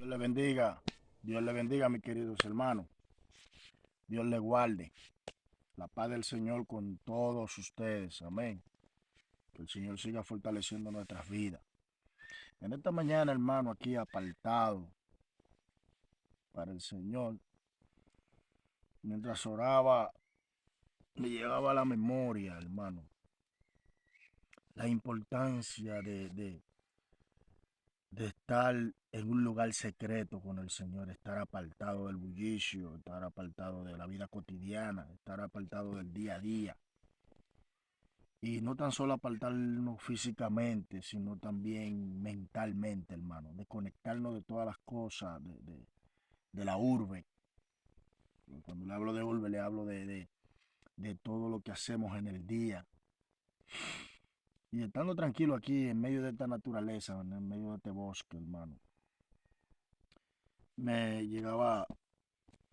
Dios le bendiga. Dios le bendiga, mis queridos hermanos. Dios le guarde. La paz del Señor con todos ustedes. Amén. Que el Señor siga fortaleciendo nuestras vidas. En esta mañana, hermano, aquí apartado para el Señor, mientras oraba, me llegaba a la memoria, hermano, la importancia de estar en un lugar secreto con el Señor, estar apartado del bullicio, estar apartado de la vida cotidiana, estar apartado del día a día. Y no tan solo apartarnos físicamente, sino también mentalmente, hermano, de conectarnos de todas las cosas de la urbe. Cuando le hablo de urbe, le hablo de todo lo que hacemos en el día. Y estando tranquilo aquí, en medio de esta naturaleza, en medio de este bosque, hermano, me llegaba,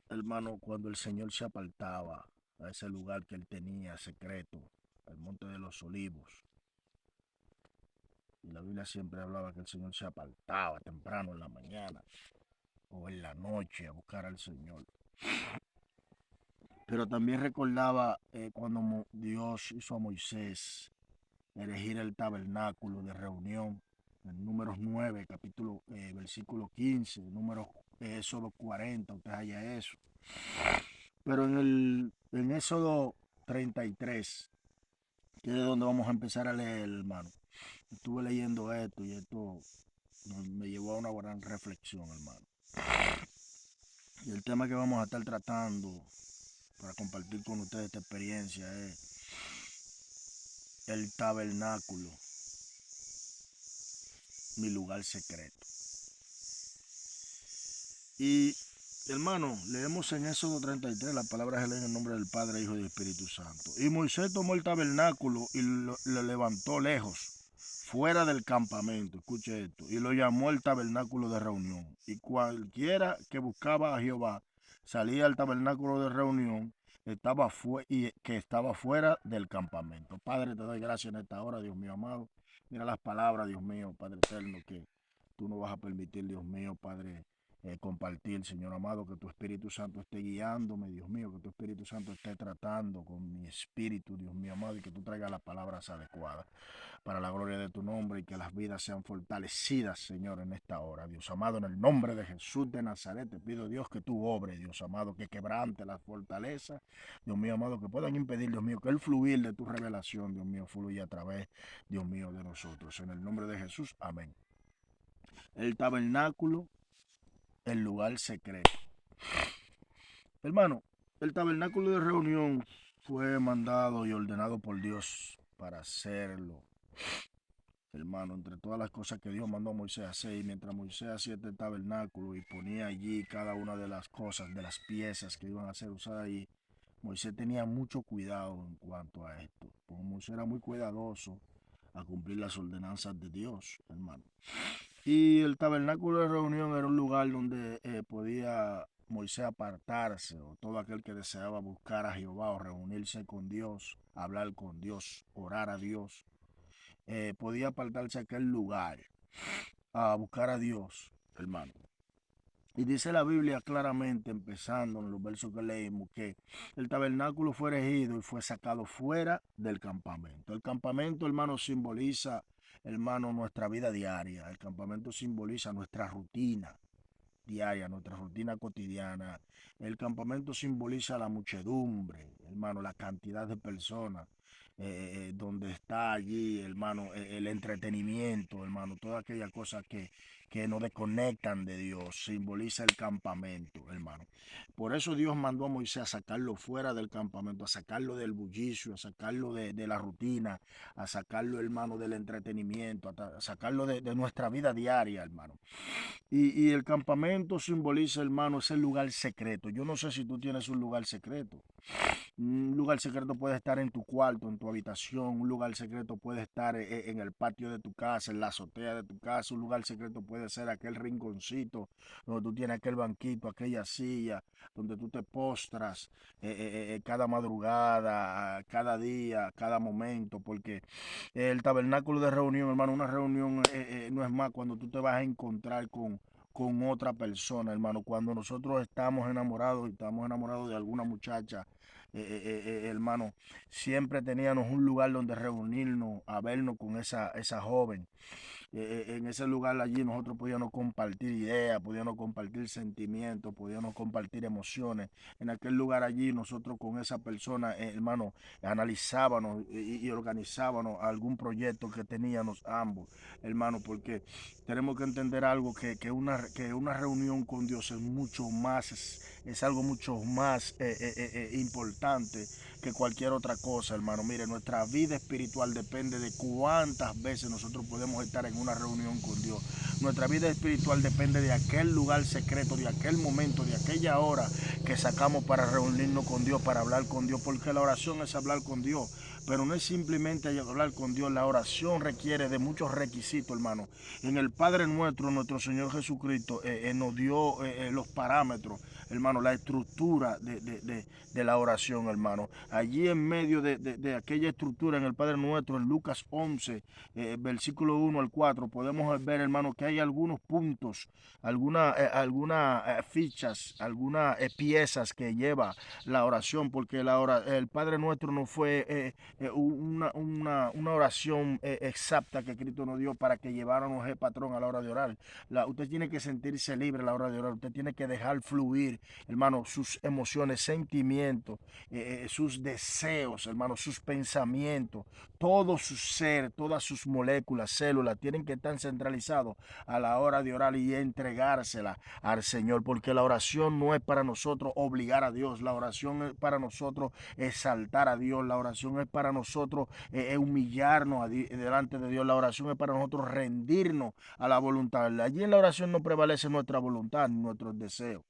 hermano, cuando el Señor se apartaba a ese lugar que él tenía secreto, al Monte de los Olivos. Y la Biblia siempre hablaba que el Señor se apartaba temprano en la mañana o en la noche a buscar al Señor. Pero también recordaba cuando Dios hizo a Moisés erigir el tabernáculo de reunión en Números 9, versículo 15, números Éxodo 40, usted haya eso. Pero en Éxodo 33, que es donde vamos a empezar a leer, hermano, estuve leyendo esto y esto me llevó a una gran reflexión, hermano. Y el tema que vamos a estar tratando para compartir con ustedes esta experiencia es el tabernáculo, mi lugar secreto. Y hermano, leemos en Éxodo 33, las palabras se leen en el nombre del Padre, Hijo y Espíritu Santo. Y Moisés tomó el tabernáculo y lo levantó lejos, fuera del campamento, escuche esto, y lo llamó el tabernáculo de reunión. Y cualquiera que buscaba a Jehová salía al tabernáculo de reunión que estaba fuera del campamento. Padre, te doy gracias en esta hora, Dios mío amado. Mira las palabras, Dios mío, Padre eterno, que tú no vas a permitir, Dios mío, Padre, compartir, Señor amado, que tu Espíritu Santo esté guiándome, Dios mío, que tu Espíritu Santo esté tratando con mi espíritu, Dios mío amado, y que tú traigas las palabras adecuadas para la gloria de tu nombre y que las vidas sean fortalecidas, Señor, en esta hora. Dios amado, en el nombre de Jesús de Nazaret, te pido, Dios, que tú obres, Dios amado, que quebrante las fortalezas, Dios mío amado, que puedan impedir, Dios mío, que el fluir de tu revelación, Dios mío, fluya a través, Dios mío, de nosotros. En el nombre de Jesús, amén. El tabernáculo, el lugar secreto. Hermano, el tabernáculo de reunión fue mandado y ordenado por Dios para hacerlo. Hermano, entre todas las cosas que Dios mandó a Moisés a hacer, y mientras Moisés hacía este tabernáculo y ponía allí cada una de las cosas, de las piezas que iban a ser usadas allí, Moisés tenía mucho cuidado en cuanto a esto, porque Moisés era muy cuidadoso a cumplir las ordenanzas de Dios, hermano. Y el tabernáculo de reunión era un lugar donde podía Moisés apartarse, o todo aquel que deseaba buscar a Jehová o reunirse con Dios, hablar con Dios, orar a Dios, podía apartarse a aquel lugar a buscar a Dios, hermano. Y dice la Biblia claramente, empezando en los versos que leímos, que el tabernáculo fue erigido y fue sacado fuera del campamento. El campamento, hermano, simboliza, hermano, nuestra vida diaria. El campamento simboliza nuestra rutina diaria, nuestra rutina cotidiana. El campamento simboliza la muchedumbre, hermano, la cantidad de personas. Donde está allí, hermano, el entretenimiento, hermano, todas aquellas cosas que nos desconectan de Dios, simboliza el campamento, hermano. Por eso Dios mandó a Moisés a sacarlo fuera del campamento, a sacarlo del bullicio, a sacarlo de la rutina, a sacarlo, hermano, del entretenimiento, a sacarlo de nuestra vida diaria, hermano. Y el campamento simboliza, hermano, ese lugar secreto. Yo no sé si tú tienes un lugar secreto. Un lugar secreto puede estar en tu cuarto, en tu habitación. Un lugar secreto puede estar en el patio de tu casa, en la azotea de tu casa. Un lugar secreto puede ser aquel rinconcito donde tú tienes aquel banquito, aquella silla, donde tú te postras cada madrugada, cada día, cada momento. Porque el tabernáculo de reunión, hermano, una reunión no es más cuando tú te vas a encontrar con otra persona, hermano. Cuando nosotros estamos enamorados y estamos enamorados de alguna muchacha, hermano, siempre teníamos un lugar donde reunirnos, a vernos con esa joven. En ese lugar allí nosotros podíamos compartir ideas, podíamos compartir sentimientos, podíamos compartir emociones. En aquel lugar allí nosotros con esa persona, hermano, analizábamos y organizábamos algún proyecto que teníamos ambos, hermano, porque tenemos que entender algo, que una reunión con Dios es mucho más, es algo mucho más importante que cualquier otra cosa, hermano. Mire, nuestra vida espiritual depende de cuántas veces nosotros podemos estar en una reunión con Dios. Nuestra vida espiritual depende de aquel lugar secreto, de aquel momento, de aquella hora que sacamos para reunirnos con Dios, para hablar con Dios, porque la oración es hablar con Dios. Pero no es simplemente hablar con Dios, la oración requiere de muchos requisitos, hermano. En el Padre Nuestro, nuestro Señor Jesucristo nos dio los parámetros, hermano, la estructura de la oración, hermano. Allí en medio de aquella estructura, en el Padre Nuestro, en Lucas 11, versículo 1 al 4, podemos ver, hermano, que hay algunos puntos, algunas fichas, algunas piezas que lleva la oración, porque el Padre Nuestro no fue una oración exacta que Cristo nos dio para que lleváramos el patrón a la hora de orar. Usted tiene que sentirse libre a la hora de orar, usted tiene que dejar fluir, hermano, sus emociones, sentimientos, sus deseos, hermano, sus pensamientos, todo su ser, todas sus moléculas, células, tienen que estar centralizados a la hora de orar y entregársela al Señor, porque la oración no es para nosotros obligar a Dios, la oración es para nosotros exaltar a Dios, la oración es para nosotros humillarnos delante de Dios, la oración es para nosotros rendirnos a la voluntad. Allí en la oración no prevalece nuestra voluntad, nuestros deseos.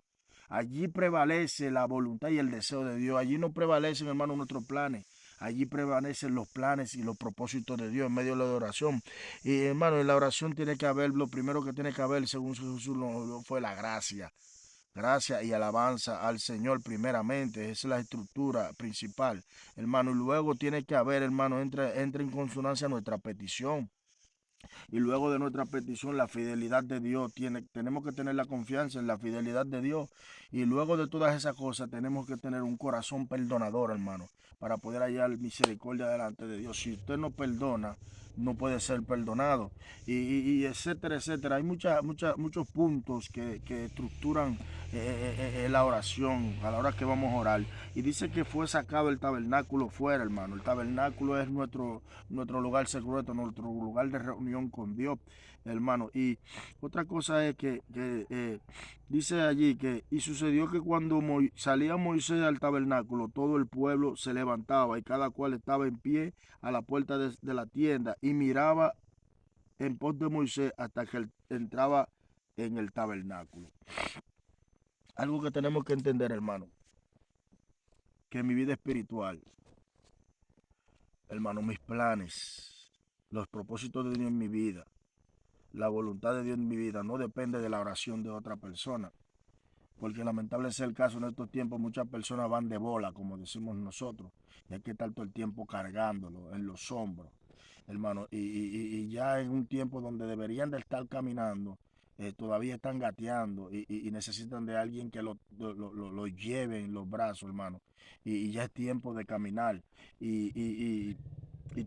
Allí prevalece la voluntad y el deseo de Dios. Allí no prevalecen, hermano, nuestros planes. Allí prevalecen los planes y los propósitos de Dios en medio de la oración. Y hermano, en la oración tiene que haber, lo primero que tiene que haber, según Jesús, fue la gracia. Gracia y alabanza al Señor primeramente. Esa es la estructura principal, hermano. Y luego tiene que haber, hermano, entra en consonancia nuestra petición. Y luego de nuestra petición, la fidelidad de Dios. Tenemos que tener la confianza en la fidelidad de Dios. Y luego de todas esas cosas, tenemos que tener un corazón perdonador, hermano, para poder hallar misericordia delante de Dios. Si usted no perdona, no puede ser perdonado. Y etcétera, etcétera. Hay muchos puntos que estructuran la oración a la hora que vamos a orar. Y dice que fue sacado el tabernáculo fuera, hermano. El tabernáculo es nuestro lugar secreto, nuestro lugar de reunión con Dios, hermano. Y otra cosa es que dice allí y sucedió que cuando salía Moisés al tabernáculo, todo el pueblo se levantaba y cada cual estaba en pie a la puerta de la tienda y miraba en pos de Moisés hasta que él entraba en el tabernáculo. Algo que tenemos que entender, hermano, que en mi vida espiritual, hermano, mis planes, los propósitos de Dios en mi vida, la voluntad de Dios en mi vida no depende de la oración de otra persona. Porque lamentable es el caso en estos tiempos, muchas personas van de bola, como decimos nosotros, y hay que estar todo el tiempo cargándolo en los hombros, hermano. Y ya en un tiempo donde deberían de estar caminando, todavía están gateando y necesitan de alguien que lo lleve en los brazos, hermano. Y ya es tiempo de caminar. Y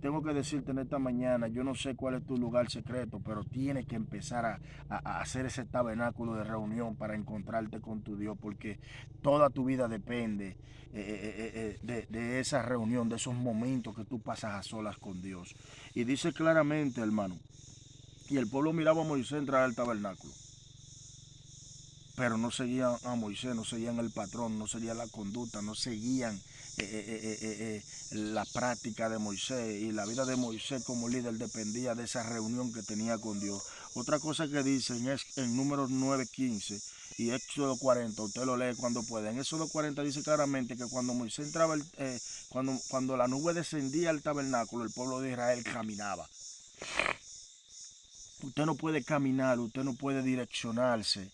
tengo que decirte en esta mañana, yo no sé cuál es tu lugar secreto, pero tienes que empezar a hacer ese tabernáculo de reunión para encontrarte con tu Dios, porque toda tu vida depende de esa reunión, de esos momentos que tú pasas a solas con Dios. Y dice claramente, hermano, y el pueblo miraba a Moisés entrar al tabernáculo, pero no seguían a Moisés, no seguían el patrón, no seguían la conducta, no seguían la práctica de Moisés, y la vida de Moisés como líder dependía de esa reunión que tenía con Dios. Otra cosa que dicen es en Números 9:15 y Éxodo 40, usted lo lee cuando pueda. En Éxodo 40 dice claramente que cuando Moisés entraba, cuando la nube descendía al tabernáculo, el pueblo de Israel caminaba. Usted no puede caminar, usted no puede direccionarse,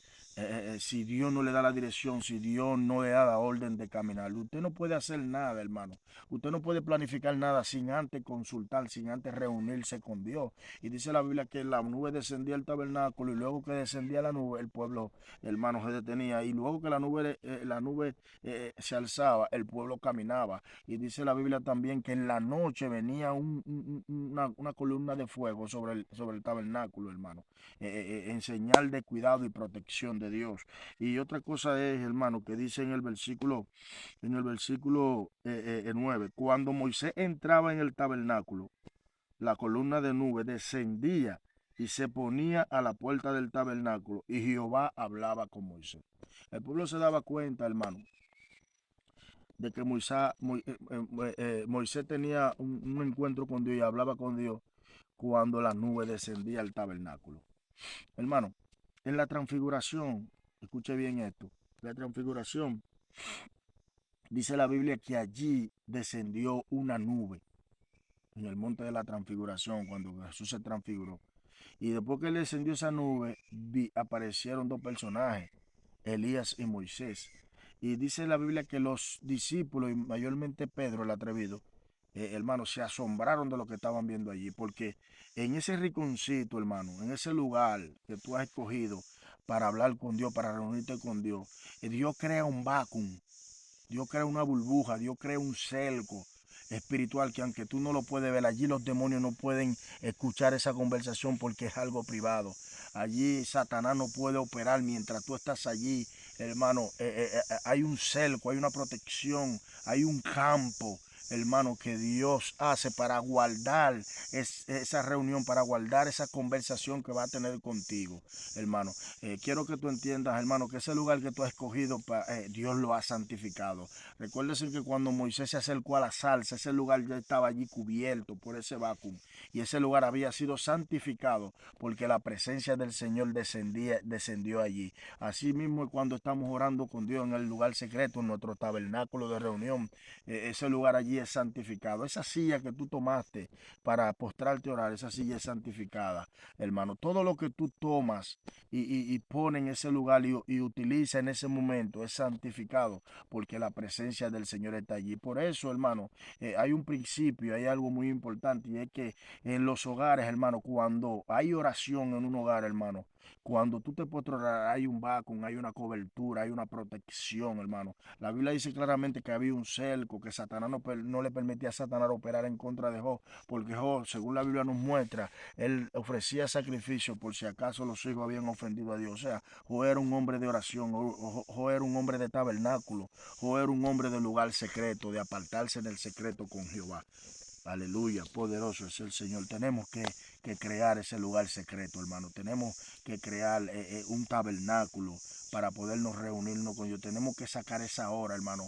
Si Dios no le da la dirección, si Dios no le da la orden de caminar, usted no puede hacer nada, hermano. Usted no puede planificar nada sin antes consultar, sin antes reunirse con Dios. Y dice la Biblia que la nube descendía al tabernáculo y luego que descendía la nube, el pueblo, hermano, se detenía. Y luego que la nube se alzaba, el pueblo caminaba. Y dice la Biblia también que en la noche venía una columna de fuego sobre el tabernáculo, hermano, en señal de cuidado y protección de Dios. Y otra cosa es, hermano, que dice en el versículo 9, cuando Moisés entraba en el tabernáculo, la columna de nube descendía y se ponía a la puerta del tabernáculo y Jehová hablaba con Moisés. El pueblo se daba cuenta, hermano, de que Moisés tenía un encuentro con Dios y hablaba con Dios cuando la nube descendía al tabernáculo. Hermano, en la transfiguración, escuche bien esto, la transfiguración, dice la Biblia que allí descendió una nube en el monte de la transfiguración cuando Jesús se transfiguró. Y después que le descendió esa nube, aparecieron dos personajes, Elías y Moisés. Y dice la Biblia que los discípulos, y mayormente Pedro el atrevido, hermano, se asombraron de lo que estaban viendo allí, porque en ese rinconcito, hermano, en ese lugar que tú has escogido para hablar con Dios, para reunirte con Dios, Dios crea un vacuum, Dios crea una burbuja, Dios crea un cerco espiritual que aunque tú no lo puedes ver, allí los demonios no pueden escuchar esa conversación porque es algo privado. Allí Satanás no puede operar mientras tú estás allí, hermano. Hay un cerco, hay una protección, hay un campo, hermano, que Dios hace para guardar esa reunión, para guardar esa conversación que va a tener contigo, hermano. Quiero que tú entiendas, hermano, que ese lugar que tú has escogido, Dios lo ha santificado. Recuérdese que cuando Moisés se acercó a la zarza, ese lugar ya estaba allí cubierto por ese vacuum. Y ese lugar había sido santificado porque la presencia del Señor descendió allí. Así mismo cuando estamos orando con Dios en el lugar secreto, en nuestro tabernáculo de reunión, ese lugar allí es santificado. Esa silla que tú tomaste para postrarte a orar, esa silla es santificada, hermano. Todo lo que tú tomas y pone en ese lugar y utiliza en ese momento es santificado porque la presencia del Señor está allí. Por eso, hermano, hay un principio, hay algo muy importante y es que en los hogares, hermano, cuando hay oración en un hogar, hermano, cuando tú te puedes orar, hay un vacuum, hay una cobertura, hay una protección, hermano. La Biblia dice claramente que había un cerco, que Satanás no le permitía a Satanás operar en contra de Job, porque Job, según la Biblia nos muestra, él ofrecía sacrificio por si acaso los hijos habían ofendido a Dios. O sea, Job era un hombre de oración, Job era un hombre de tabernáculo, Job era un hombre de lugar secreto, de apartarse en el secreto con Jehová. Aleluya, poderoso es el Señor. Tenemos que crear ese lugar secreto, hermano. Tenemos que crear un tabernáculo para podernos reunirnos con Dios. Tenemos que sacar esa hora, hermano.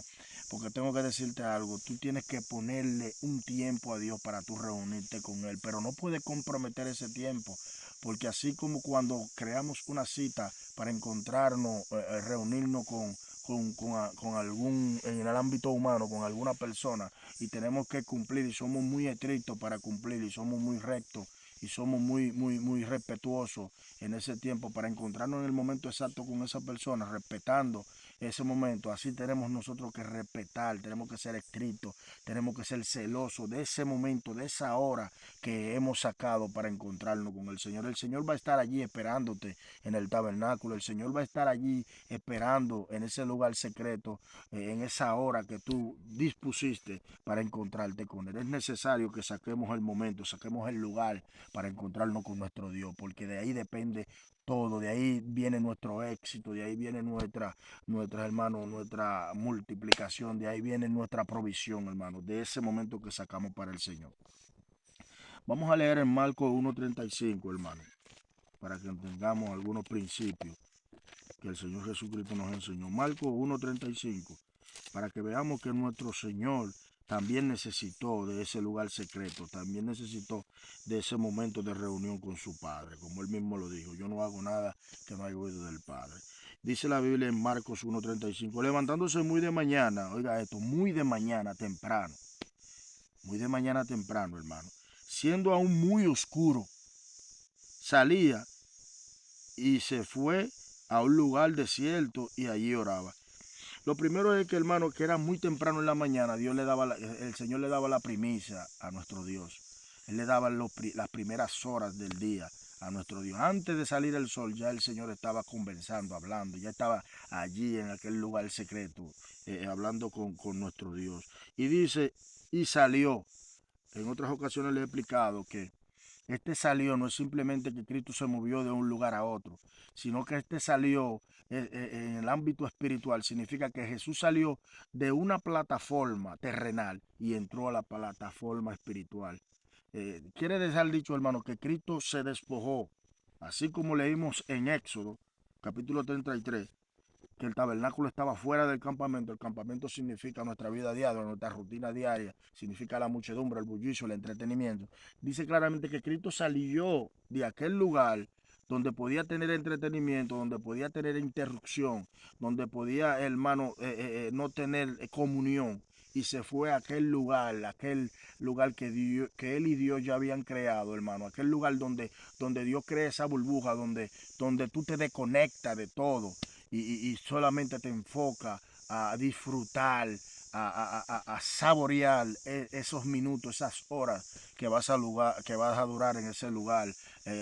Porque tengo que decirte algo, tú tienes que ponerle un tiempo a Dios para tú reunirte con Él, pero no puedes comprometer ese tiempo, porque así como cuando creamos una cita para encontrarnos, reunirnos con algún, en el ámbito humano, con alguna persona, y tenemos que cumplir y somos muy estrictos para cumplir y somos muy rectos y somos muy respetuosos en ese tiempo para encontrarnos en el momento exacto con esa persona, respetando ese momento. Así tenemos nosotros que respetar, tenemos que ser estrictos, tenemos que ser celosos de ese momento, de esa hora que hemos sacado para encontrarnos con el Señor. El Señor va a estar allí esperándote en el tabernáculo, el Señor va a estar allí esperando en ese lugar secreto, en esa hora que tú dispusiste para encontrarte con Él. Es necesario que saquemos el momento, saquemos el lugar para encontrarnos con nuestro Dios, porque de ahí depende todo, de ahí viene nuestro éxito, de ahí viene hermano, nuestra multiplicación, de ahí viene nuestra provisión, hermano, de ese momento que sacamos para el Señor. Vamos a leer en Marcos 1:35, hermano, para que entendamos algunos principios que el Señor Jesucristo nos enseñó. Marcos 1:35, para que veamos que nuestro Señor también necesitó de ese lugar secreto, también necesitó de ese momento de reunión con su Padre, como Él mismo lo dijo, yo no hago nada que no haya oído del Padre. Dice la Biblia en Marcos 1:35, levantándose muy de mañana, oiga esto, muy de mañana temprano, hermano, siendo aún muy oscuro, salía y se fue a un lugar desierto y allí oraba. Lo primero es que, hermano, que era muy temprano en la mañana, el Señor le daba la primicia a nuestro Dios. Él le daba las primeras horas del día a nuestro Dios. Antes de salir el sol, ya el Señor estaba conversando, hablando, ya estaba allí en aquel lugar secreto, hablando con nuestro Dios. Y dice, y salió. En otras ocasiones le he explicado que este salió no es simplemente que Cristo se movió de un lugar a otro, sino que este salió en el ámbito espiritual. Significa que Jesús salió de una plataforma terrenal y entró a la plataforma espiritual. Quiere dejar dicho, hermano, que Cristo se despojó, así como leímos en Éxodo, capítulo 33, que el tabernáculo estaba fuera del campamento. El campamento significa nuestra vida diaria, nuestra rutina diaria, significa la muchedumbre, el bullicio, el entretenimiento. Dice claramente que Cristo salió de aquel lugar donde podía tener entretenimiento, donde podía tener interrupción, donde podía, hermano, no tener comunión, y se fue a aquel lugar que él y Dios ya habían creado, hermano, aquel lugar donde Dios crea esa burbuja, donde tú te desconectas de todo y solamente te enfoca a disfrutar, a saborear esos minutos, esas horas que vas a durar en ese lugar,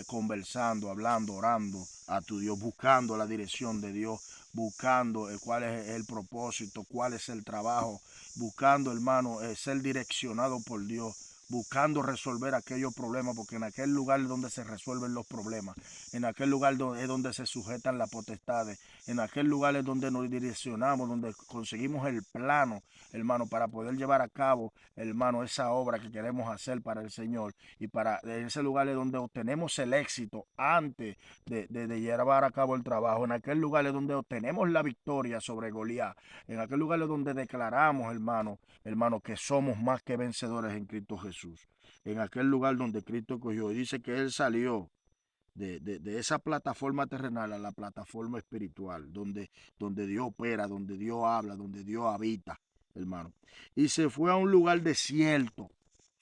conversando, hablando, orando a tu Dios, buscando la dirección de Dios, buscando cuál es el propósito, cuál es el trabajo, buscando, hermano, ser direccionado por Dios, buscando resolver aquellos problemas, porque en aquel lugar es donde se resuelven los problemas, en aquel lugar es donde se sujetan las potestades, en aquel lugar es donde nos direccionamos, donde conseguimos el plano, hermano, para poder llevar a cabo, hermano, esa obra que queremos hacer para el Señor. Y en ese lugar es donde obtenemos el éxito antes de llevar a cabo el trabajo. En aquel lugar es donde obtenemos la victoria sobre Goliat. En aquel lugar es donde declaramos, hermano, que somos más que vencedores en Cristo Jesús. En aquel lugar donde Cristo cogió y dice que Él salió de esa plataforma terrenal a la plataforma espiritual, donde Dios opera, donde Dios habla, donde Dios habita, hermano. Y se fue a un lugar desierto,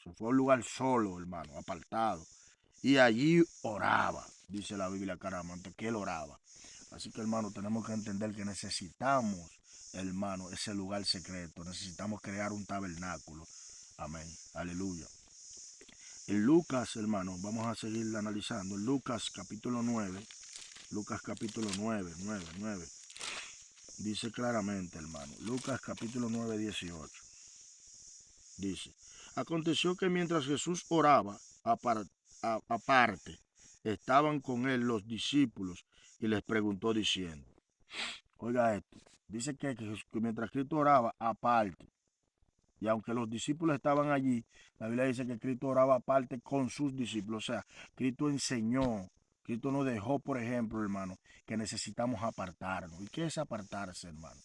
se fue a un lugar solo, hermano, apartado. Y allí oraba, dice la Biblia Caramante, que él oraba. Así que, hermano, tenemos que entender que necesitamos, hermano, ese lugar secreto. Necesitamos crear un tabernáculo. Amén. Aleluya. En Lucas, hermano, vamos a seguir analizando. En Lucas capítulo 9, Lucas capítulo 9, dice claramente, hermano. Lucas capítulo 9, 18. Dice, aconteció que mientras Jesús oraba, aparte, estaban con él los discípulos y les preguntó diciendo, oiga esto, dice que mientras Cristo oraba, aparte, y aunque los discípulos estaban allí, la Biblia dice que Cristo oraba aparte con sus discípulos. O sea, Cristo enseñó, Cristo nos dejó, por ejemplo, hermano, que necesitamos apartarnos. ¿Y qué es apartarse, hermano?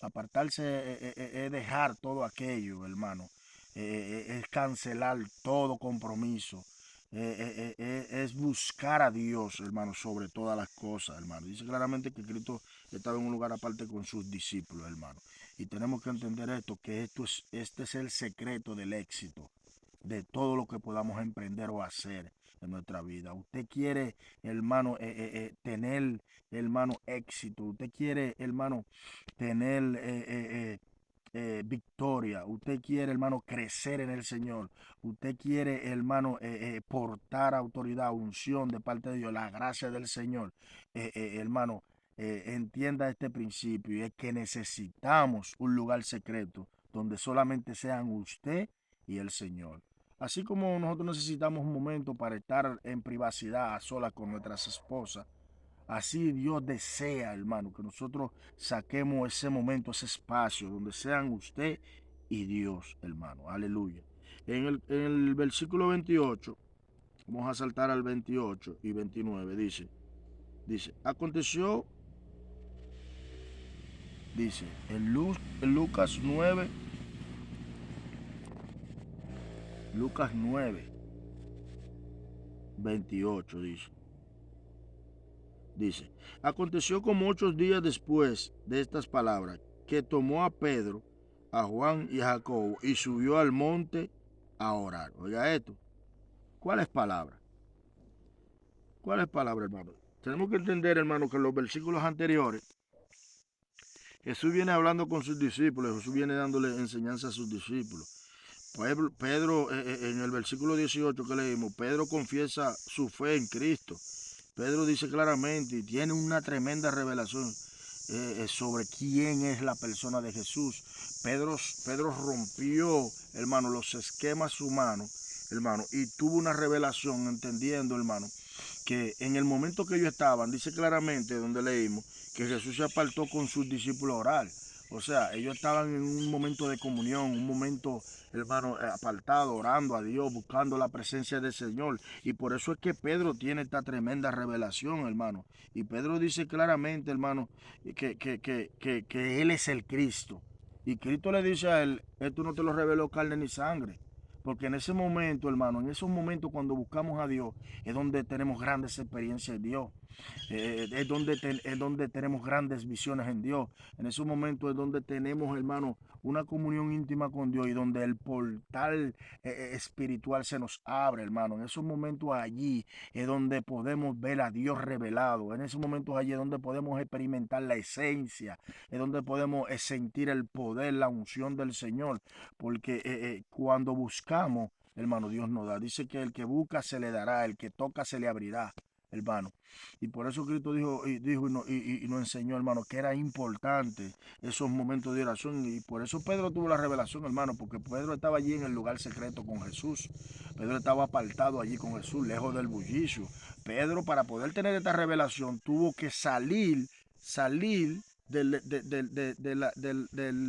Apartarse es dejar todo aquello, hermano. Es cancelar todo compromiso. Es buscar a Dios, hermano, sobre todas las cosas, hermano. Dice claramente que Cristo estaba en un lugar aparte con sus discípulos, hermano. Y tenemos que entender esto, que este es el secreto del éxito, de todo lo que podamos emprender o hacer en nuestra vida. Usted quiere, hermano, tener, hermano, éxito. Usted quiere, hermano, tener victoria. Usted quiere, hermano, crecer en el Señor. Usted quiere, hermano, portar autoridad, unción de parte de Dios, la gracia del Señor. Hermano, entienda este principio, y es que necesitamos un lugar secreto donde solamente sean usted y el Señor. Así como nosotros necesitamos un momento para estar en privacidad a solas con nuestras esposas, así Dios desea, hermano, que nosotros saquemos ese momento, ese espacio, donde sean usted y Dios, hermano. Aleluya. En el versículo 28, vamos a saltar al 28 y 29, dice, aconteció, dice, en Lucas 9, 28, dice, aconteció como 8 días después de estas palabras, que tomó a Pedro, a Juan y a Jacobo y subió al monte a orar. Oiga esto, ¿cuál es palabra? ¿Cuál es palabra, hermano? Tenemos que entender, hermano, que en los versículos anteriores, Jesús viene hablando con sus discípulos, Jesús viene dándole enseñanza a sus discípulos. Pedro, en el versículo 18 que leímos, Pedro confiesa su fe en Cristo. Pedro dice claramente y tiene una tremenda revelación sobre quién es la persona de Jesús. Pedro rompió, hermano, los esquemas humanos, hermano, y tuvo una revelación entendiendo, hermano, que en el momento que ellos estaban, dice claramente donde leímos, que Jesús se apartó con sus discípulos a orar. O sea, ellos estaban en un momento de comunión, un momento, hermano, apartado, orando a Dios, buscando la presencia del Señor. Y por eso es que Pedro tiene esta tremenda revelación, hermano. Y Pedro dice claramente, hermano, que Él es el Cristo. Y Cristo le dice a él, esto no te lo reveló carne ni sangre. Porque en ese momento, hermano, en esos momentos cuando buscamos a Dios, es donde tenemos grandes experiencias en Dios. Es donde tenemos grandes visiones en Dios. En esos momentos es donde tenemos, hermano, una comunión íntima con Dios y donde el portal espiritual se nos abre, hermano. En esos momentos allí es donde podemos ver a Dios revelado. En esos momentos allí es donde podemos experimentar la esencia. Es donde podemos sentir el poder, la unción del Señor. Porque cuando buscamos, hermano, Dios nos da. Dice que el que busca se le dará, el que toca se le abrirá, hermano. Y por eso Cristo dijo y nos enseñó, hermano, que era importante esos momentos de oración. Y por eso Pedro tuvo la revelación, hermano, porque Pedro estaba allí en el lugar secreto con Jesús. Pedro estaba apartado allí con Jesús, lejos del bullicio. Pedro, para poder tener esta revelación, tuvo que salir del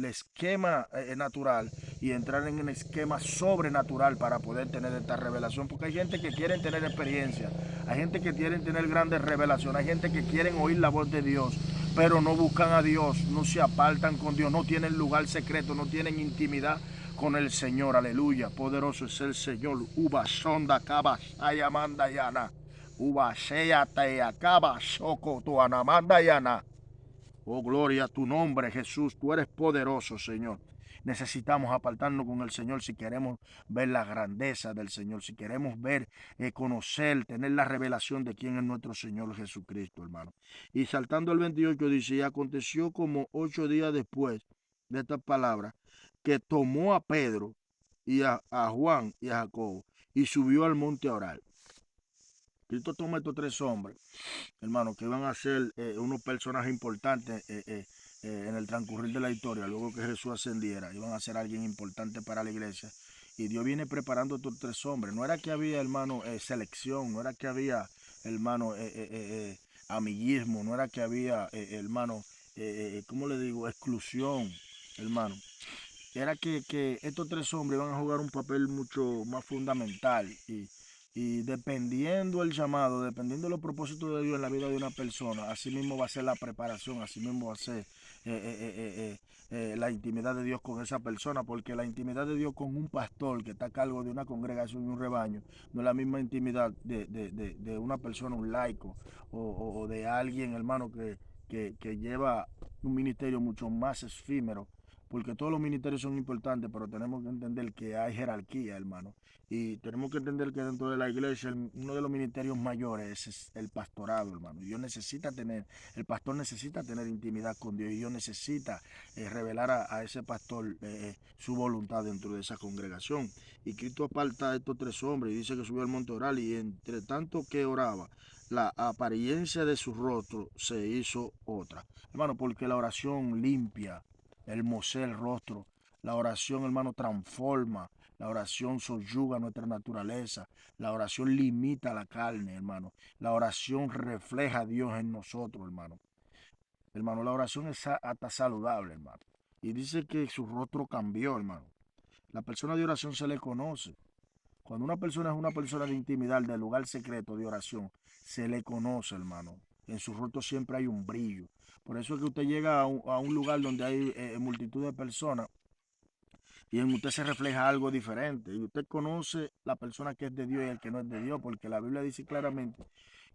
esquema natural y entrar en un esquema sobrenatural para poder tener esta revelación. Porque hay gente que quiere tener experiencia, hay gente que quiere tener grandes revelaciones, hay gente que quiere oír la voz de Dios, pero no buscan a Dios, no se apartan con Dios, no tienen lugar secreto, no tienen intimidad con el Señor. Aleluya, poderoso es el Señor. Uba sonda cabas ayamanda yana. Uba sea te acaba shoko tu anamanda yana. Oh, gloria a tu nombre, Jesús. Tú eres poderoso, Señor. Necesitamos apartarnos con el Señor si queremos ver la grandeza del Señor, si queremos ver, conocer, tener la revelación de quién es nuestro Señor Jesucristo, hermano. Y saltando al 28 dice, y aconteció como 8 días después de estas palabras, que tomó a Pedro y a Juan y a Jacobo y subió al monte a orar. Cristo toma a estos tres hombres, hermano, que iban a ser unos personajes importantes en el transcurrir de la historia, luego que Jesús ascendiera, iban a ser alguien importante para la iglesia. Y Dios viene preparando a estos tres hombres. No era que había, hermano, selección, no era que había, hermano, amiguismo, no era que había, hermano, ¿cómo le digo? Exclusión, hermano. Era que estos tres hombres iban a jugar un papel mucho más fundamental y dependiendo el llamado, dependiendo de los propósitos de Dios en la vida de una persona, así mismo va a ser la preparación, así mismo va a ser la intimidad de Dios con esa persona, porque la intimidad de Dios con un pastor que está a cargo de una congregación y un rebaño no es la misma intimidad de una persona, un laico, o de alguien, hermano, que lleva un ministerio mucho más efímero, porque todos los ministerios son importantes, pero tenemos que entender que hay jerarquía, hermano. Y tenemos que entender que dentro de la iglesia uno de los ministerios mayores es el pastorado, hermano. El pastor necesita tener intimidad con Dios y Dios necesita revelar a ese pastor su voluntad dentro de esa congregación. Y Cristo aparta a estos tres hombres y dice que subió al monte oral y entre tanto que oraba, la apariencia de su rostro se hizo otra. Hermano, porque la oración limpia, hermosea el rostro. La oración, hermano, transforma. La oración soyuga nuestra naturaleza. La oración limita la carne, hermano. La oración refleja a Dios en nosotros, hermano. Hermano, la oración es hasta saludable, hermano. Y dice que su rostro cambió, hermano. La persona de oración se le conoce. Cuando una persona es una persona de intimidad, del lugar secreto de oración, se le conoce, hermano. En su rostro siempre hay un brillo. Por eso es que usted llega a un lugar donde hay multitud de personas y en usted se refleja algo diferente. Y usted conoce la persona que es de Dios y el que no es de Dios, porque la Biblia dice claramente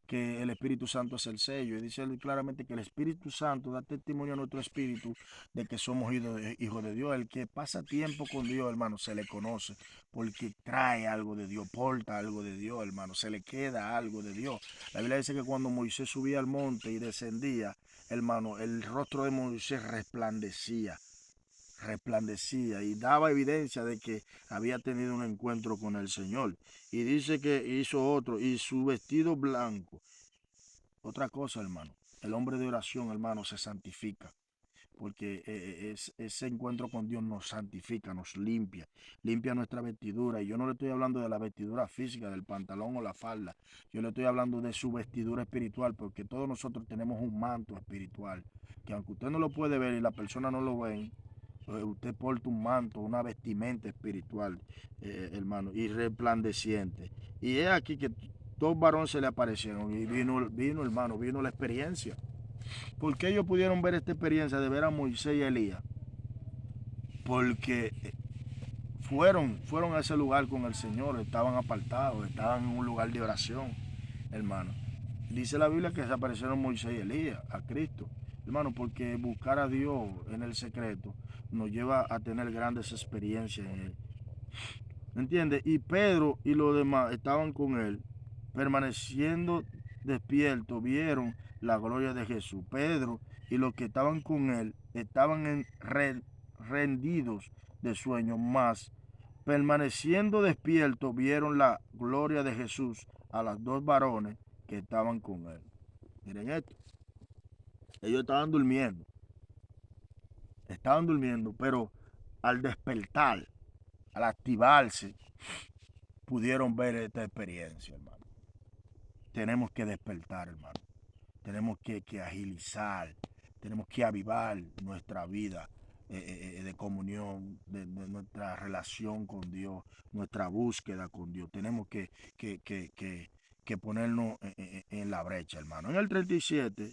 que el Espíritu Santo es el sello. Y dice claramente que el Espíritu Santo da testimonio a nuestro espíritu de que somos hijos de Dios. El que pasa tiempo con Dios, hermano, se le conoce porque trae algo de Dios, porta algo de Dios, hermano, se le queda algo de Dios. La Biblia dice que cuando Moisés subía al monte y descendía, hermano, el rostro de Moisés resplandecía y daba evidencia de que había tenido un encuentro con el Señor. Y dice que hizo otro, y su vestido blanco. Otra cosa, hermano, el hombre de oración, hermano, se santifica, porque ese encuentro con Dios nos santifica, nos limpia nuestra vestidura. Y yo no le estoy hablando de la vestidura física, del pantalón o la falda, yo le estoy hablando de su vestidura espiritual, porque todos nosotros tenemos un manto espiritual, que aunque usted no lo puede ver y la persona no lo ve, usted porta un manto, una vestimenta espiritual, hermano, y resplandeciente. Y es aquí que dos varones se le aparecieron y vino, hermano, vino la experiencia. ¿Por qué ellos pudieron ver esta experiencia de ver a Moisés y Elías? Porque fueron a ese lugar con el Señor, estaban apartados, estaban en un lugar de oración, hermano. Dice la Biblia que se aparecieron Moisés y Elías a Cristo, hermano, porque buscar a Dios en el secreto nos lleva a tener grandes experiencias en Él. ¿Entiendes? Y Pedro y los demás estaban con Él, permaneciendo despiertos, vieron la gloria de Jesús. Pedro y los que estaban con Él estaban rendidos de sueño, más permaneciendo despiertos, vieron la gloria de Jesús a los dos varones que estaban con Él. Miren esto. Ellos estaban durmiendo, pero al despertar, al activarse, pudieron ver esta experiencia, hermano. Tenemos que despertar, hermano. Tenemos que agilizar, tenemos que avivar nuestra vida de comunión, de nuestra relación con Dios, nuestra búsqueda con Dios. Tenemos que ponernos en la brecha, hermano. En el 37,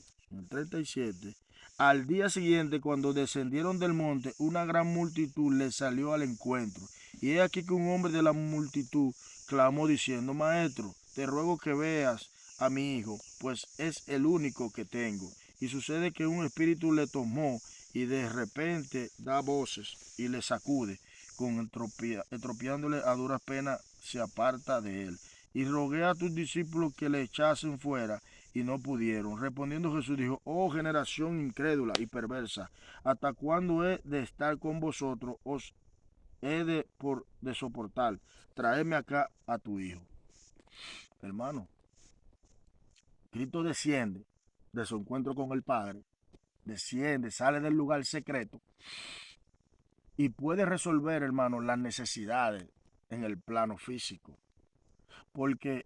al día siguiente, cuando descendieron del monte, una gran multitud les salió al encuentro. Y he aquí que un hombre de la multitud clamó diciendo: Maestro, te ruego que veas a mi hijo, pues es el único que tengo. Y sucede que un espíritu le tomó y de repente da voces y le sacude, con entropiándole a duras penas se aparta de él. Y rogué a tus discípulos que le echasen fuera y no pudieron. Respondiendo Jesús dijo: Oh generación incrédula y perversa, ¿hasta cuándo he de estar con vosotros? Os he de soportar. Traedme acá a tu hijo. Hermano, Cristo desciende de su encuentro con el Padre, desciende, sale del lugar secreto y puede resolver, hermano, las necesidades en el plano físico. Porque,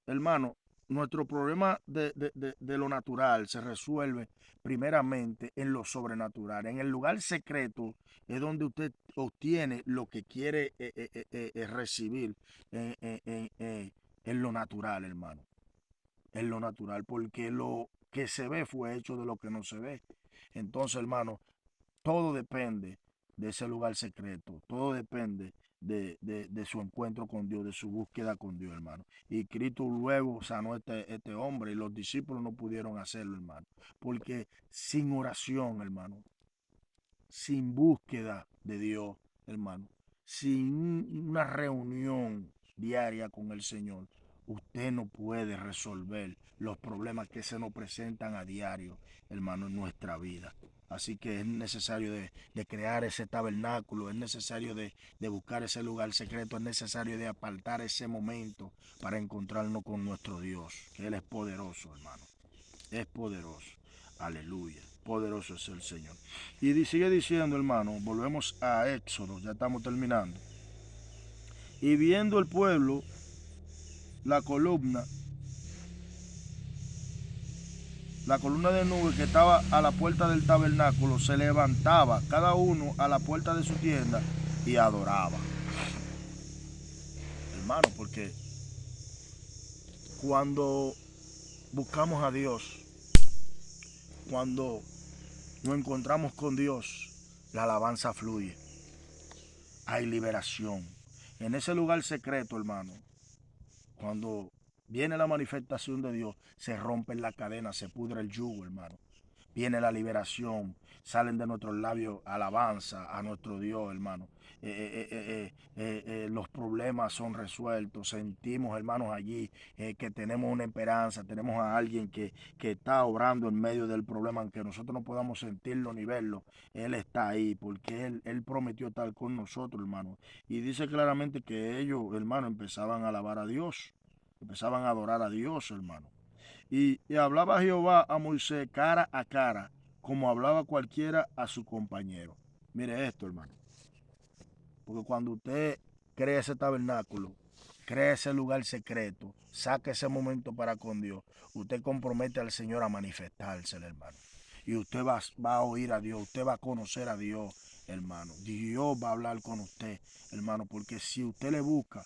hermano, nuestro problema de lo natural se resuelve primeramente en lo sobrenatural. En el lugar secreto es donde usted obtiene lo que quiere recibir en lo natural, hermano. En lo natural, porque lo que se ve fue hecho de lo que no se ve. Entonces, hermano, todo depende de ese lugar secreto, todo depende de su encuentro con Dios, de su búsqueda con Dios, hermano. Y Cristo luego sanó a este hombre y los discípulos no pudieron hacerlo, hermano, porque sin oración, hermano, sin búsqueda de Dios, hermano, sin una reunión diaria con el Señor, usted no puede resolver los problemas que se nos presentan a diario, hermano, en nuestra vida. Así que es necesario de crear ese tabernáculo, es necesario de buscar ese lugar secreto, es necesario de apartar ese momento para encontrarnos con nuestro Dios, que Él es poderoso, hermano. Es poderoso. Aleluya. Poderoso es el Señor. Y sigue diciendo, hermano, volvemos a Éxodo, ya estamos terminando. Y viendo el pueblo, la columna de nube que estaba a la puerta del tabernáculo, se levantaba cada uno a la puerta de su tienda y adoraba. Hermano, porque cuando buscamos a Dios, cuando nos encontramos con Dios, la alabanza fluye. Hay liberación. En ese lugar secreto, hermano, cuando Viene la manifestación de Dios, se rompen las cadenas, se pudre el yugo, hermano. Viene la liberación, salen de nuestros labios alabanza a nuestro Dios, hermano. Los problemas son resueltos, sentimos, hermanos, allí que tenemos una esperanza, tenemos a alguien que está obrando en medio del problema, aunque nosotros no podamos sentirlo ni verlo, Él está ahí, porque Él prometió estar con nosotros, hermano. Y dice claramente que ellos, hermano, empezaban a alabar a Dios, empezaban a adorar a Dios, hermano. Y hablaba Jehová a Moisés cara a cara, como hablaba cualquiera a su compañero. Mire esto, hermano. Porque cuando usted crea ese tabernáculo, crea ese lugar secreto, saca ese momento para con Dios, usted compromete al Señor a manifestarse, hermano. Y usted va a oír a Dios, usted va a conocer a Dios, hermano. Dios va a hablar con usted, hermano, porque si usted le busca,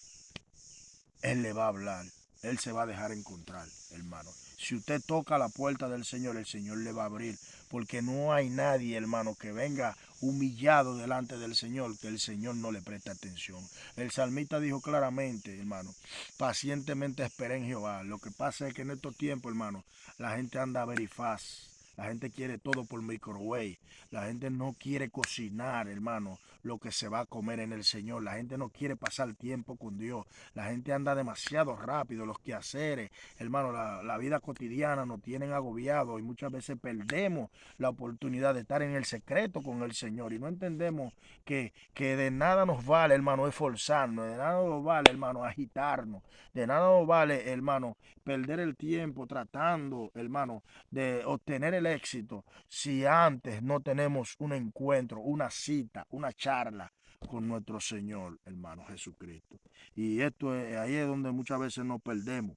Él le va a hablar. Él se va a dejar encontrar, hermano. Si usted toca la puerta del Señor, el Señor le va a abrir. Porque no hay nadie, hermano, que venga humillado delante del Señor, que el Señor no le preste atención. El salmista dijo claramente, hermano, pacientemente esperé en Jehová. Lo que pasa es que en estos tiempos, hermano, la gente anda a verifaz. La gente quiere todo por microwave. La gente no quiere cocinar, hermano, lo que se va a comer en el Señor. La gente no quiere pasar tiempo con Dios. La gente anda demasiado rápido, los quehaceres, hermano, la vida cotidiana nos tienen agobiados y muchas veces perdemos la oportunidad de estar en el secreto con el Señor y no entendemos que de nada nos vale, hermano, esforzarnos, de nada nos vale, hermano, agitarnos, de nada nos vale, hermano, perder el tiempo tratando, hermano, de obtener el éxito si antes no tenemos un encuentro, una cita, una charla con nuestro Señor, hermano Jesucristo. Y ahí es donde muchas veces nos perdemos,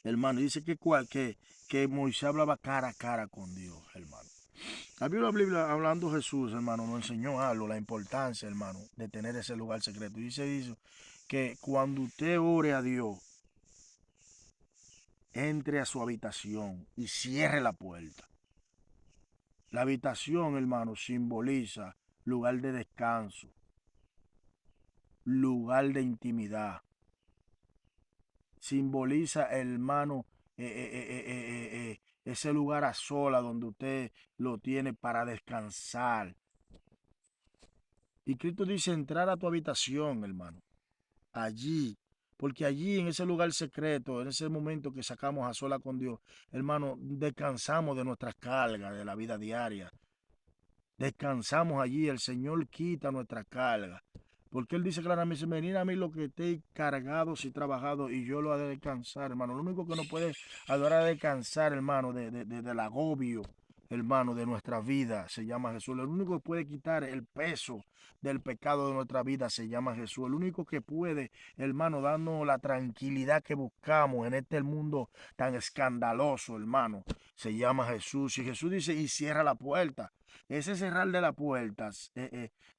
hermano. Dice que Moisés hablaba cara a cara con Dios, hermano. La Biblia hablando Jesús, hermano, nos enseñó algo, la importancia, hermano, de tener ese lugar secreto. Dice que cuando usted ore a Dios, entre a su habitación y cierre la puerta. La habitación, hermano, simboliza lugar de descanso, lugar de intimidad. Simboliza, hermano, ese lugar a sola donde usted lo tiene para descansar. Y Cristo dice entrar a tu habitación, hermano, allí, porque allí en ese lugar secreto, en ese momento que sacamos a sola con Dios, hermano, descansamos de nuestras cargas de la vida diaria. Descansamos allí, el Señor quita nuestra carga. Porque Él dice claramente, venid a mí lo que estéis cargados y trabajados y yo lo haré descansar, hermano. Lo único que nos puede adorar a descansar, hermano, del agobio, hermano, de nuestra vida se llama Jesús. Lo único que puede quitar el peso del pecado de nuestra vida se llama Jesús. El único que puede, hermano, darnos la tranquilidad que buscamos en este mundo tan escandaloso, hermano, se llama Jesús. Y Jesús dice, y cierra la puerta. Ese cerrar de las puertas,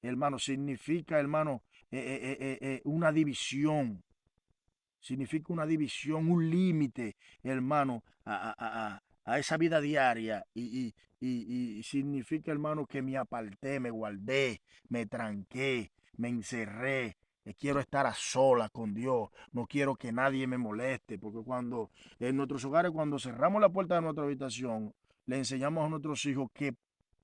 hermano, significa, hermano, una división. Significa una división, un límite, hermano, a esa vida diaria. Y significa, hermano, que me aparté, me guardé, me tranqué, me encerré. Quiero estar a solas con Dios. No quiero que nadie me moleste. Porque cuando en nuestros hogares, cuando cerramos la puerta de nuestra habitación, le enseñamos a nuestros hijos que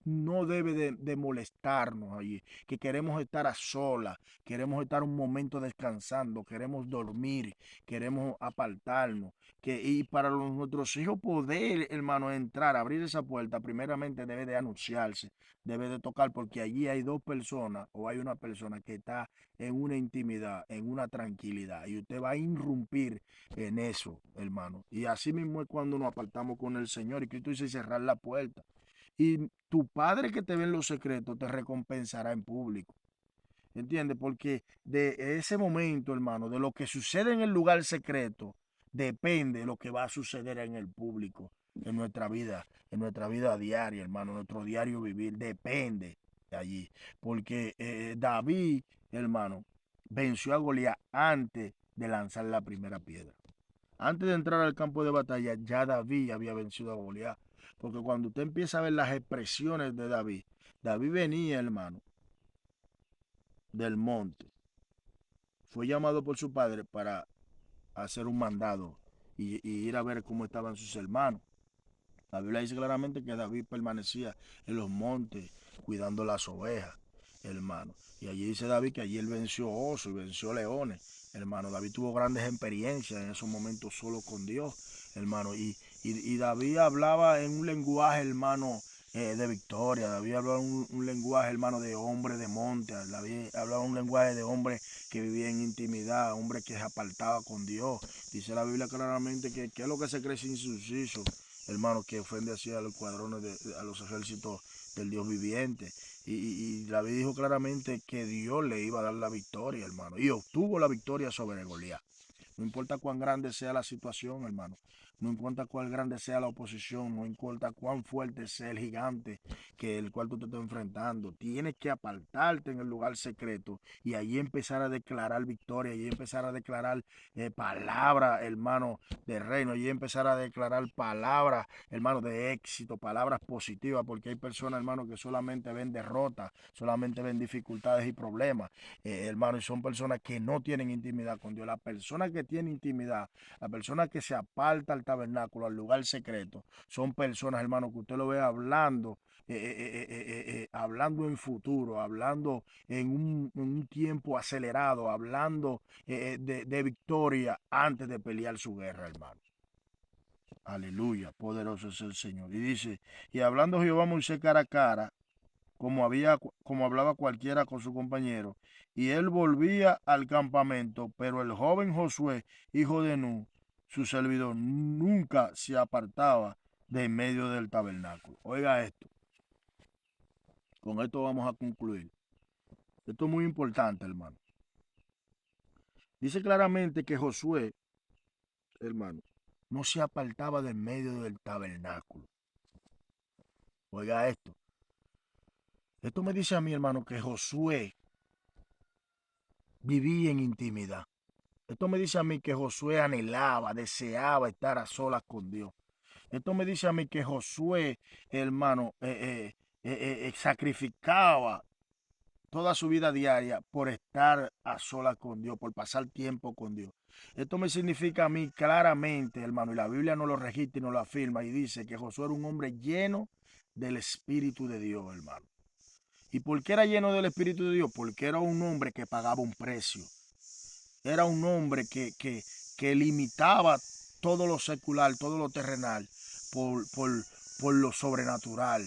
no debe de molestarnos allí, que queremos estar a solas, queremos estar un momento descansando, queremos dormir, queremos apartarnos. Y para nuestros hijos poder, hermano, entrar, abrir esa puerta, primeramente debe de anunciarse, debe de tocar, porque allí hay dos personas o hay una persona que está en una intimidad, en una tranquilidad, y usted va a irrumpir en eso, hermano. Y así mismo es cuando nos apartamos con el Señor, y Cristo dice cerrar la puerta. Y tu padre que te ve en los secretos te recompensará en público. ¿Entiendes? Porque de ese momento, hermano, de lo que sucede en el lugar secreto, depende de lo que va a suceder en el público, en nuestra vida diaria, hermano, nuestro diario vivir, depende de allí. Porque David, hermano, venció a Goliat antes de lanzar la primera piedra. Antes de entrar al campo de batalla, ya David había vencido a Goliat. Porque cuando usted empieza a ver las expresiones de David, David venía, hermano, del monte. Fue llamado por su padre para a hacer un mandado y ir a ver cómo estaban sus hermanos. La Biblia dice claramente que David permanecía en los montes cuidando las ovejas, hermano. Y allí dice David que allí él venció osos y venció leones, hermano. David tuvo grandes experiencias en esos momentos solo con Dios, hermano. Y David hablaba en un lenguaje, hermano, de victoria. David hablaba un lenguaje, hermano, de hombre de monte. David hablaba un lenguaje de hombre que vivía en intimidad, hombre que se apartaba con Dios. Dice la Biblia claramente que es lo que se cree sin inciso, hermano, que ofende así a los cuadrones, a los ejércitos del Dios viviente. Y David dijo claramente que Dios le iba a dar la victoria, hermano. Y obtuvo la victoria sobre Goliat. No importa cuán grande sea la situación, hermano. No importa cuán grande sea la oposición. No importa cuán fuerte sea el gigante que el cual tú te estás enfrentando. Tienes que apartarte en el lugar secreto y allí empezar a declarar victoria. Allí empezar a declarar palabras, hermano, de reino. Allí empezar a declarar palabras, hermano, de éxito, palabras positivas. Porque hay personas, hermano, que solamente ven derrotas, solamente ven dificultades y problemas, hermano, y son personas que no tienen intimidad con Dios. La persona que tiene intimidad, la persona que se aparta al tabernáculo, al lugar secreto, son personas, hermano, que usted lo ve hablando, hablando en futuro, hablando en un tiempo acelerado, hablando de victoria antes de pelear su guerra, hermano. Aleluya, poderoso es el Señor. Y dice, y hablando Jehová a Moisés cara a cara, como hablaba cualquiera con su compañero, y él volvía al campamento, pero el joven Josué, hijo de Nun, su servidor, nunca se apartaba de en medio del tabernáculo. Oiga esto, con esto vamos a concluir. Esto es muy importante, hermano. Dice claramente que Josué, hermano, no se apartaba de en medio del tabernáculo. Oiga esto. Esto me dice a mí, hermano, que Josué vivía en intimidad. Esto me dice a mí que Josué anhelaba, deseaba estar a solas con Dios. Esto me dice a mí que Josué, hermano, sacrificaba toda su vida diaria por estar a solas con Dios, por pasar tiempo con Dios. Esto me significa a mí claramente, hermano, y la Biblia no lo registra y no lo afirma y dice que Josué era un hombre lleno del Espíritu de Dios, hermano. ¿Y por qué era lleno del Espíritu de Dios? Porque era un hombre que pagaba un precio. Era un hombre que limitaba todo lo secular, todo lo terrenal, por lo sobrenatural,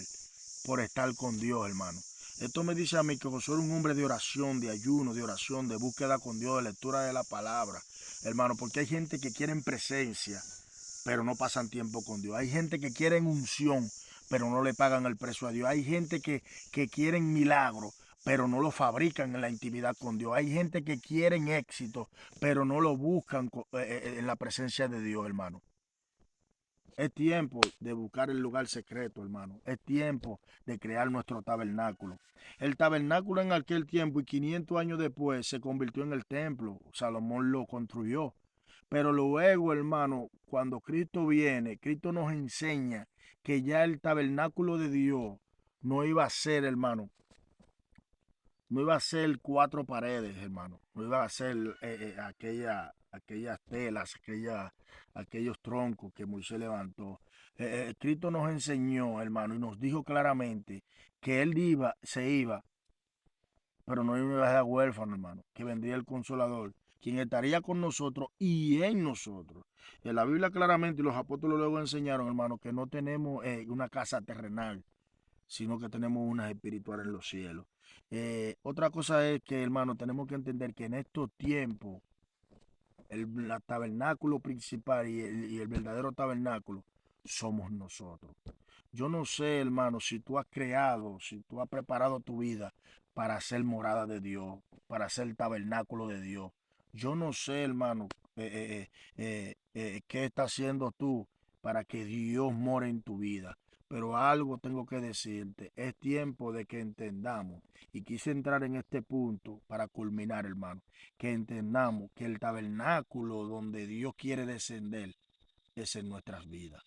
por estar con Dios, hermano. Esto me dice a mí que Josué era un hombre de oración, de ayuno, de oración, de búsqueda con Dios, de lectura de la palabra, hermano, porque hay gente que quiere presencia, pero no pasan tiempo con Dios. Hay gente que quiere unción, pero no le pagan el precio a Dios. Hay gente que quieren milagro, pero no lo fabrican en la intimidad con Dios. Hay gente que quieren éxito, pero no lo buscan en la presencia de Dios, hermano. Es tiempo de buscar el lugar secreto, hermano. Es tiempo de crear nuestro tabernáculo. El tabernáculo en aquel tiempo y 500 años después se convirtió en el templo. Salomón lo construyó. Pero luego, hermano, cuando Cristo viene, Cristo nos enseña que ya el tabernáculo de Dios no iba a ser, hermano, no iba a ser cuatro paredes, hermano. No iba a ser aquellas telas, aquellos troncos que Moisés levantó. Cristo nos enseñó, hermano, y nos dijo claramente que Él se iba, pero no iba a dejar huérfano, hermano, que vendría el Consolador, quien estaría con nosotros y en nosotros. En la Biblia claramente, y los apóstoles luego enseñaron, hermano, que no tenemos una casa terrenal, sino que tenemos una espiritual en los cielos. Otra cosa es que, hermano, tenemos que entender que en estos tiempos, la tabernáculo principal y el verdadero tabernáculo somos nosotros. Yo no sé, hermano, si tú has creado, si tú has preparado tu vida para ser morada de Dios, para ser tabernáculo de Dios. Yo no sé, hermano, qué estás haciendo tú para que Dios more en tu vida. Pero algo tengo que decirte, es tiempo de que entendamos, y quise entrar en este punto para culminar, hermano, que entendamos que el tabernáculo donde Dios quiere descender es en nuestras vidas.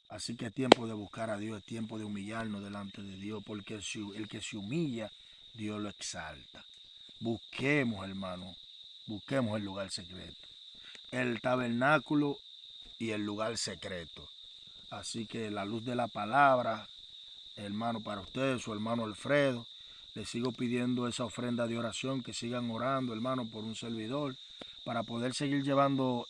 Así que es tiempo de buscar a Dios, es tiempo de humillarnos delante de Dios, porque el que se humilla, Dios lo exalta. Busquemos, hermano, busquemos el lugar secreto. El tabernáculo y el lugar secreto. Así que la luz de la palabra, hermano, para ustedes, su hermano Alfredo, les sigo pidiendo esa ofrenda de oración, que sigan orando, hermano, por un servidor, para poder seguir llevando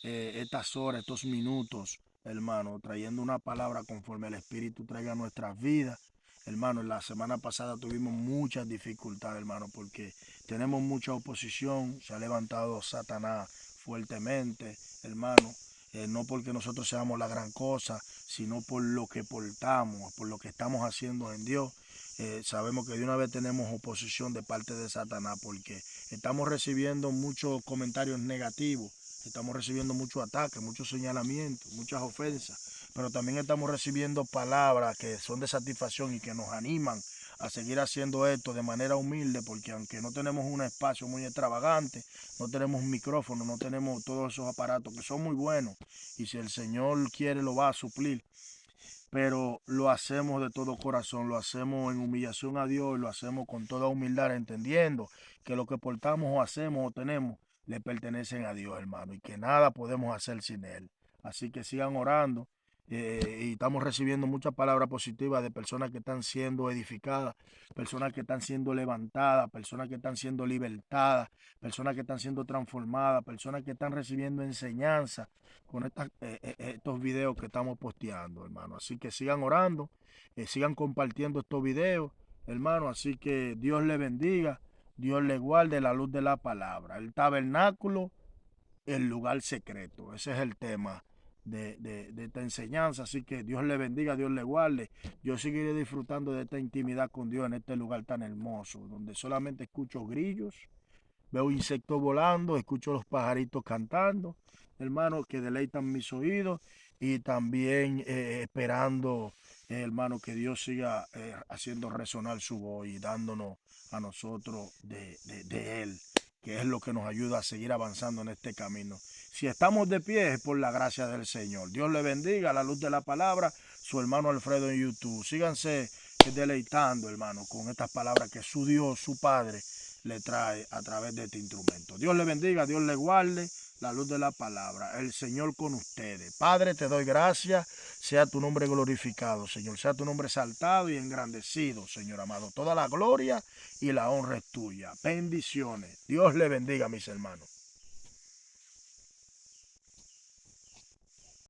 estas horas, estos minutos, hermano, trayendo una palabra conforme el Espíritu traiga a nuestras vidas. Hermano, la semana pasada tuvimos muchas dificultades, hermano, porque tenemos mucha oposición, se ha levantado Satanás fuertemente, hermano, no porque nosotros seamos la gran cosa, sino por lo que portamos, por lo que estamos haciendo en Dios. Sabemos que de una vez tenemos oposición de parte de Satanás porque estamos recibiendo muchos comentarios negativos, estamos recibiendo muchos ataques, muchos señalamientos, muchas ofensas, pero también estamos recibiendo palabras que son de satisfacción y que nos animan a seguir haciendo esto de manera humilde, porque aunque no tenemos un espacio muy extravagante, no tenemos un micrófono, no tenemos todos esos aparatos que son muy buenos y si el Señor quiere lo va a suplir, pero lo hacemos de todo corazón, lo hacemos en humillación a Dios, lo hacemos con toda humildad, entendiendo que lo que portamos o hacemos o tenemos le pertenecen a Dios, hermano, y que nada podemos hacer sin Él. Así que sigan orando, y estamos recibiendo muchas palabras positivas de personas que están siendo edificadas, personas que están siendo levantadas, personas que están siendo libertadas, personas que están siendo transformadas, personas que están recibiendo enseñanza con estos videos que estamos posteando, hermano. Así que sigan orando, sigan compartiendo estos videos, hermano. Así que Dios le bendiga, Dios le guarde la luz de la palabra. El tabernáculo, el lugar secreto. Ese es el tema de esta enseñanza. Así que Dios le bendiga, Dios le guarde. Yo seguiré disfrutando de esta intimidad con Dios en este lugar tan hermoso, donde solamente escucho grillos, veo insectos volando, escucho los pajaritos cantando, hermano, que deleitan mis oídos y también esperando, hermano, que Dios siga haciendo resonar su voz y dándonos a nosotros de Él, que es lo que nos ayuda a seguir avanzando en este camino. Si estamos de pie es por la gracia del Señor. Dios le bendiga, a la luz de la palabra, su hermano Alfredo en YouTube. Síganse deleitando, hermano, con estas palabras que su Dios, su Padre, le trae a través de este instrumento. Dios le bendiga, Dios le guarde, la luz de la palabra, el Señor con ustedes. Padre, te doy gracias, sea tu nombre glorificado, Señor, sea tu nombre exaltado y engrandecido, Señor amado. Toda la gloria y la honra es tuya. Bendiciones. Dios le bendiga, mis hermanos.